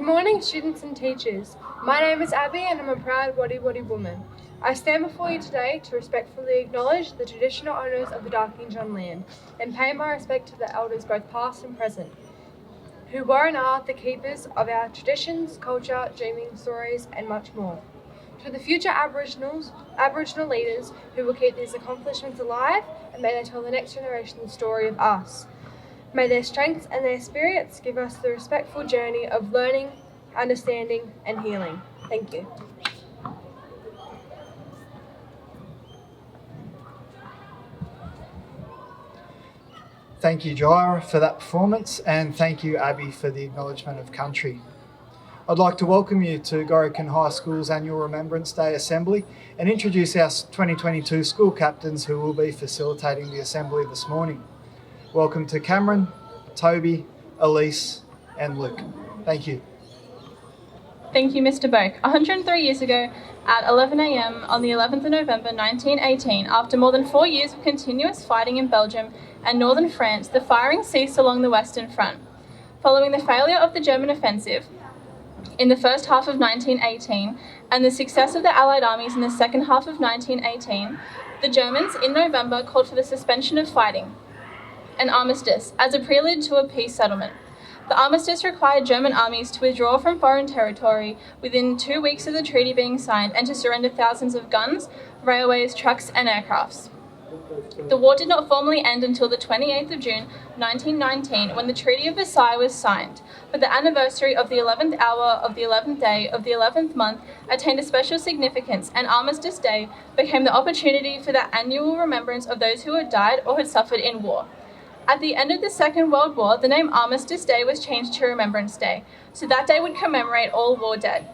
morning, students and teachers. My name is Abby and I'm a proud Waddy woman. I stand before you today to respectfully acknowledge the traditional owners of the Darkinjung land and pay my respect to the elders both past and present, who were and are the keepers of our traditions, culture, dreaming, stories and much more. To the future Aboriginal leaders who will keep these accomplishments alive, and may they tell the next generation the story of us. May their strengths and their spirits give us the respectful journey of learning, understanding and healing. Thank you. Thank you, Jaira, for that performance, and thank you, Abby, for the acknowledgement of country. I'd like to welcome you to Gorokan High School's annual Remembrance Day Assembly and introduce our 2022 school captains who will be facilitating the assembly this morning. Welcome to Cameron, Toby, Elise and Luke. Thank you. Thank you, Mr. Boak. 103 years ago, at 11 a.m. on the 11th of November 1918, after more than 4 years of continuous fighting in Belgium and northern France, the firing ceased along the Western Front. Following the failure of the German offensive in the first half of 1918 and the success of the Allied armies in the second half of 1918, the Germans in November called for the suspension of fighting, an armistice, as a prelude to a peace settlement. The armistice required German armies to withdraw from foreign territory within 2 weeks of the treaty being signed and to surrender thousands of guns, railways, trucks and aircrafts. The war did not formally end until the 28th of June 1919 when the Treaty of Versailles was signed, but the anniversary of the 11th hour of the 11th day of the 11th month attained a special significance, and Armistice Day became the opportunity for the annual remembrance of those who had died or had suffered in war. At the end of the Second World War, the name Armistice Day was changed to Remembrance Day, so that day would commemorate all war dead.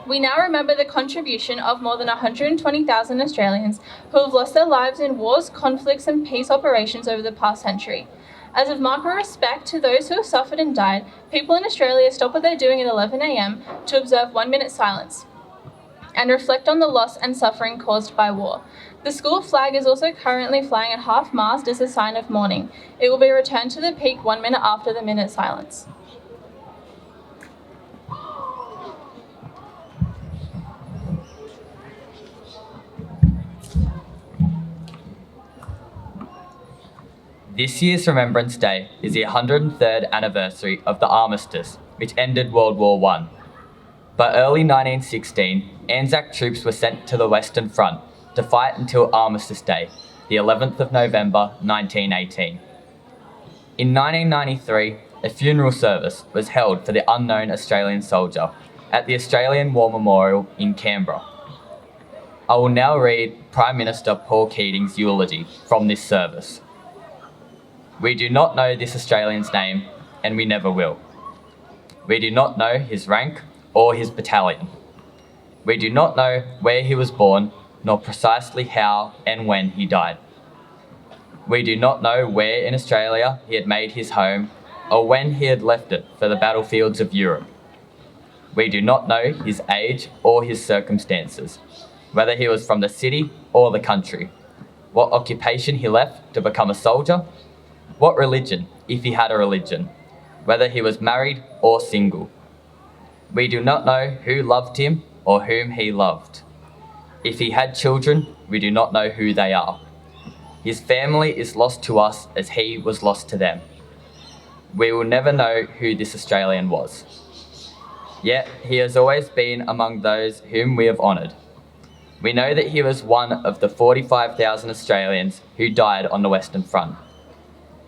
We now remember the contribution of more than 120,000 Australians who have lost their lives in wars, conflicts and peace operations over the past century. As a mark of respect to those who have suffered and died, people in Australia stop what they're doing at 11 a.m. to observe 1 minute silence and reflect on the loss and suffering caused by war. The school flag is also currently flying at half-mast as a sign of mourning. It will be returned to the peak 1 minute after the minute silence. This year's Remembrance Day is the 103rd anniversary of the armistice, which ended World War I. By early 1916, Anzac troops were sent to the Western Front to fight until Armistice Day, the 11th of November 1918. In 1993, a funeral service was held for the unknown Australian soldier at the Australian War Memorial in Canberra. I will now read Prime Minister Paul Keating's eulogy from this service. We do not know this Australian's name, and we never will. We do not know his rank or his battalion. We do not know where he was born, nor precisely how and when he died. We do not know where in Australia he had made his home, or when he had left it for the battlefields of Europe. We do not know his age or his circumstances, whether he was from the city or the country, what occupation he left to become a soldier, what religion, if he had a religion, whether he was married or single. We do not know who loved him or whom he loved. If he had children, we do not know who they are. His family is lost to us as he was lost to them. We will never know who this Australian was. Yet he has always been among those whom we have honoured. We know that he was one of the 45,000 Australians who died on the Western Front.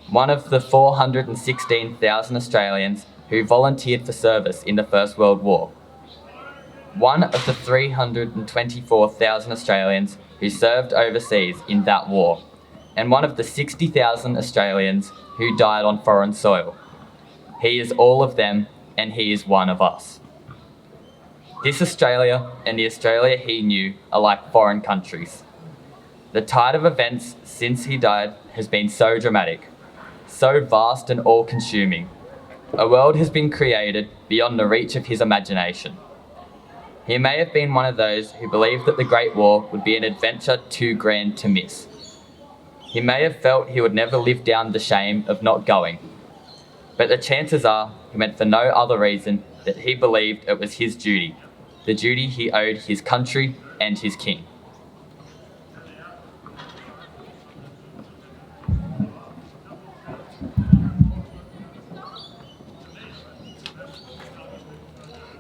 One of the 416,000 Australians who volunteered for service in the First World War. One of the 324,000 Australians who served overseas in that war, and one of the 60,000 Australians who died on foreign soil. He is all of them, and he is one of us. This Australia and the Australia he knew are like foreign countries. The tide of events since he died has been so dramatic, so vast and all-consuming. A world has been created beyond the reach of his imagination. He may have been one of those who believed that the Great War would be an adventure too grand to miss. He may have felt he would never live down the shame of not going. but the chances are he went for no other reason that he believed it was his duty, the duty he owed his country and his king.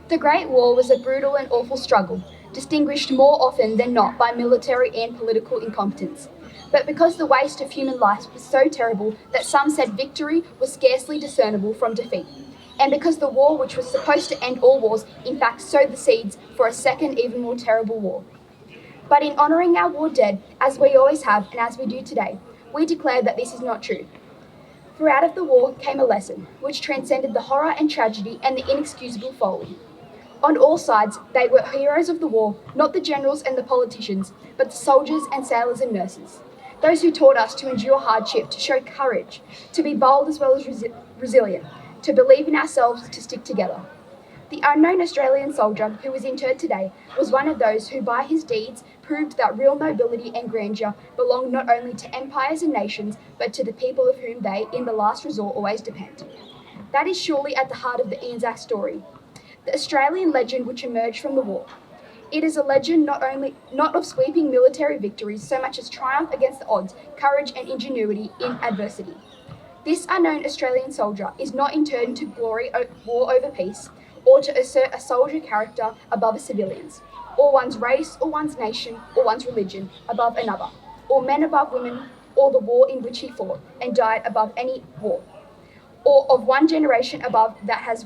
The Great War was a brutal and awful struggle, distinguished more often than not by military and political incompetence. But because the waste of human life was so terrible that some said victory was scarcely discernible from defeat, and because the war which was supposed to end all wars in fact sowed the seeds for a second even more terrible war. But in honouring our war dead, as we always have and as we do today, we declare that this is not true. For out of the war came a lesson, which transcended the horror and tragedy and the inexcusable folly. On all sides, they were heroes of the war, not the generals and the politicians, but the soldiers and sailors and nurses. Those who taught us to endure hardship, to show courage, to be bold as well as resilient, to believe in ourselves, to stick together. The unknown Australian soldier who was interred today was one of those who by his deeds proved that real nobility and grandeur belong not only to empires and nations, but to the people of whom they, in the last resort, always depend. That is surely at the heart of the Anzac story, the Australian legend which emerged from the war. It is a legend not of sweeping military victories so much as triumph against the odds, courage and ingenuity in adversity. This unknown Australian soldier is not interred to glory war over peace, or to assert a soldier character above a civilian's, or one's race, or one's nation, or one's religion above another, or men above women, or the war in which he fought and died above any war, or of one generation above that has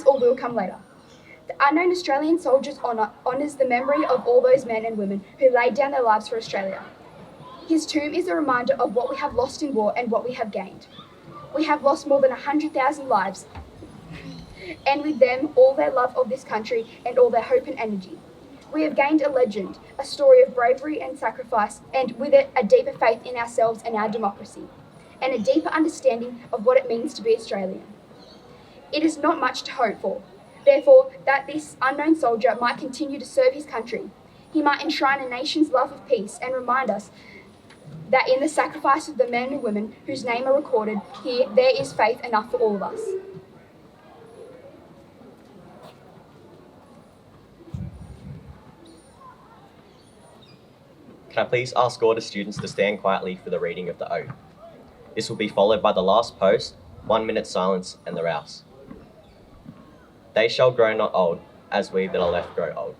or will come later. The unknown Australian soldier's honour honours the memory of all those men and women who laid down their lives for Australia. His tomb is a reminder of what we have lost in war and what we have gained. We have lost more than 100,000 lives, and with them all their love of this country and all their hope and energy. We have gained a legend, a story of bravery and sacrifice, and with it a deeper faith in ourselves and our democracy, and a deeper understanding of what it means to be Australian. It is not much to hope for, therefore, that this unknown soldier might continue to serve his country. He might enshrine a nation's love of peace and remind us that in the sacrifice of the men and women whose name are recorded here, there is faith enough for all of us. Can I please ask all the students to stand quietly for the reading of the oath? This will be followed by the last post, 1 minute silence, and the rouse. They shall grow not old, as we that are left grow old.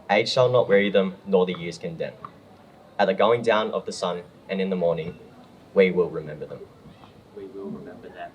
Age shall not weary them, nor the years condemn. At the going down of the sun and in the morning, we will remember them. We will remember them.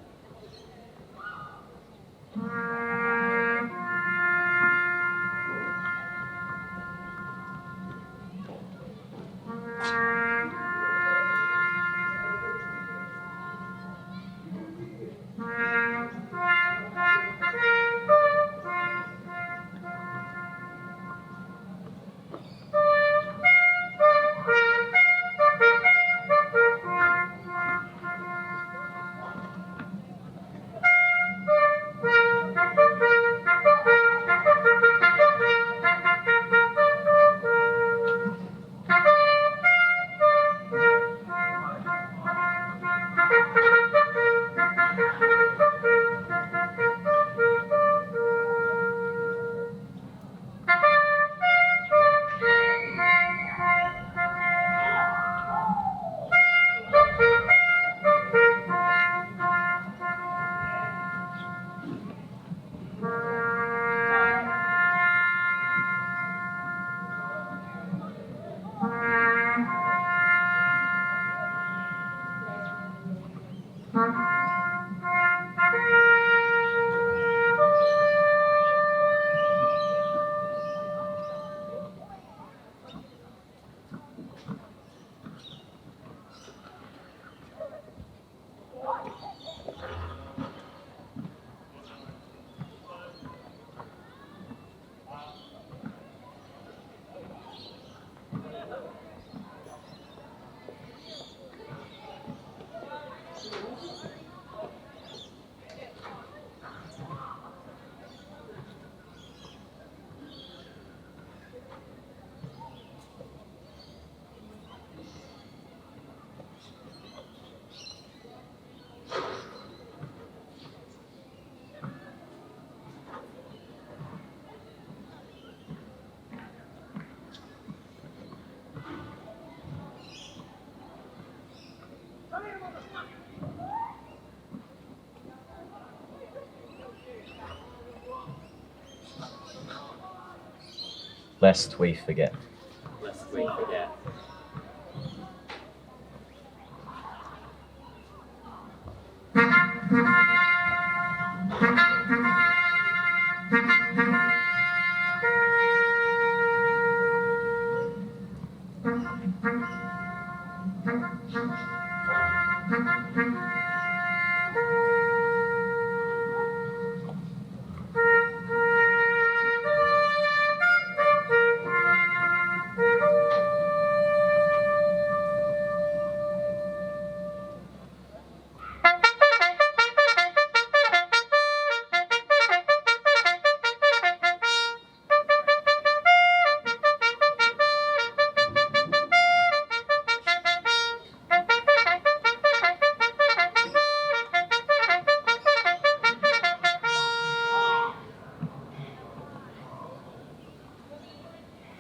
lest we forget. Lest we forget.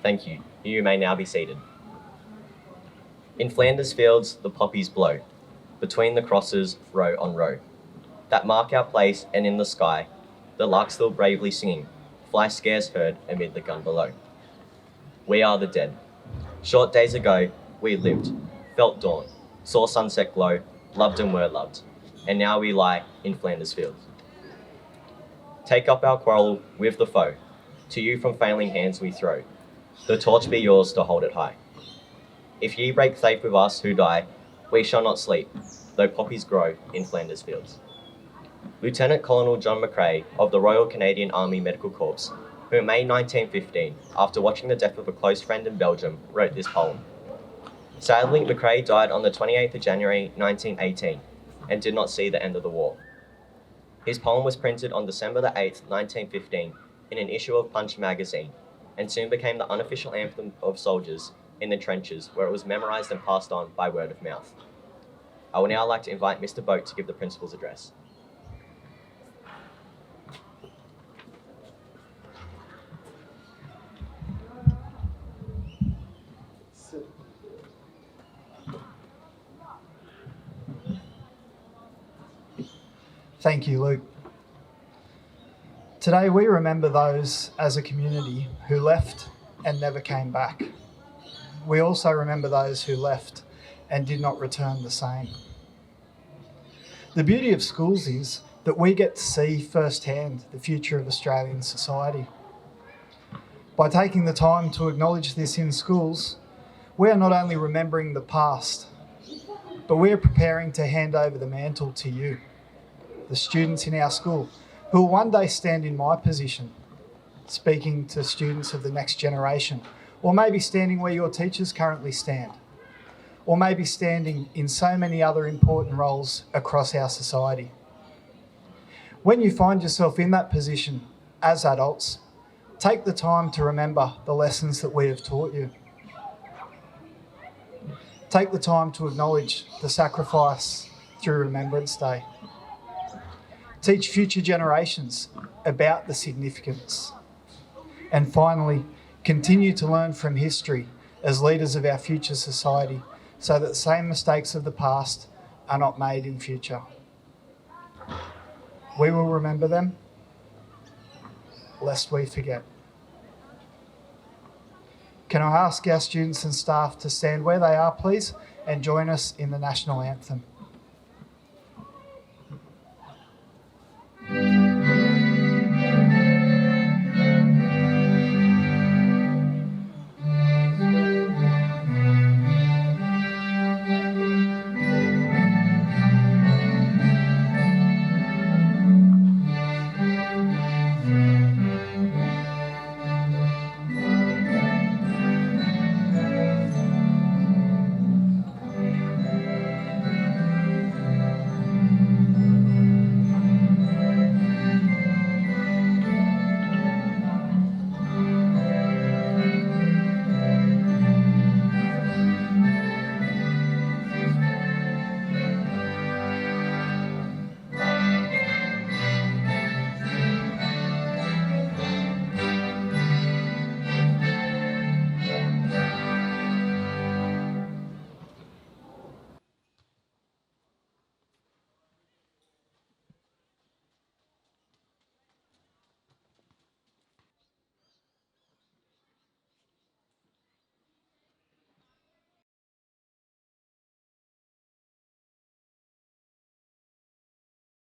Thank you. You may now be seated. In Flanders fields, the poppies blow, between the crosses, row on row, that mark our place, and in the sky, the lark still bravely singing, fly scarce heard amid the gun below. We are the dead. Short days ago, we lived, felt dawn, saw sunset glow, loved and were loved, and now we lie in Flanders fields. Take up our quarrel with the foe, to you from failing hands we throw, the torch be yours to hold it high. If ye break faith with us who die, we shall not sleep, though poppies grow in Flanders fields. Lieutenant Colonel John Mccrae of the Royal Canadian Army Medical Corps, who in May 1915, after watching the death of a close friend in Belgium, wrote this poem. Sadly, Mccrae died on the 28th of January 1918 and did not see the end of the war. His poem was printed on December the 8th, 1915 in an issue of Punch magazine, and soon became the unofficial anthem of soldiers in the trenches, where it was memorised and passed on by word of mouth. I would now like to invite Mr. Boak to give the principal's address. Thank you, Luke. Today we remember those as a community who left and never came back. We also remember those who left and did not return the same. The beauty of schools is that we get to see firsthand the future of Australian society. By taking the time to acknowledge this in schools, we are not only remembering the past, but we are preparing to hand over the mantle to you, the students in our school, who will one day stand in my position, speaking to students of the next generation, or maybe standing where your teachers currently stand, or maybe standing in so many other important roles across our society. When you find yourself in that position as adults, take the time to remember the lessons that we have taught you. Take the time to acknowledge the sacrifice through Remembrance Day. Teach future generations about the significance. And finally, continue to learn from history as leaders of our future society so that the same mistakes of the past are not made in future. We will remember them, lest we forget. Can I ask our students and staff to stand where they are, please, and join us in the National Anthem?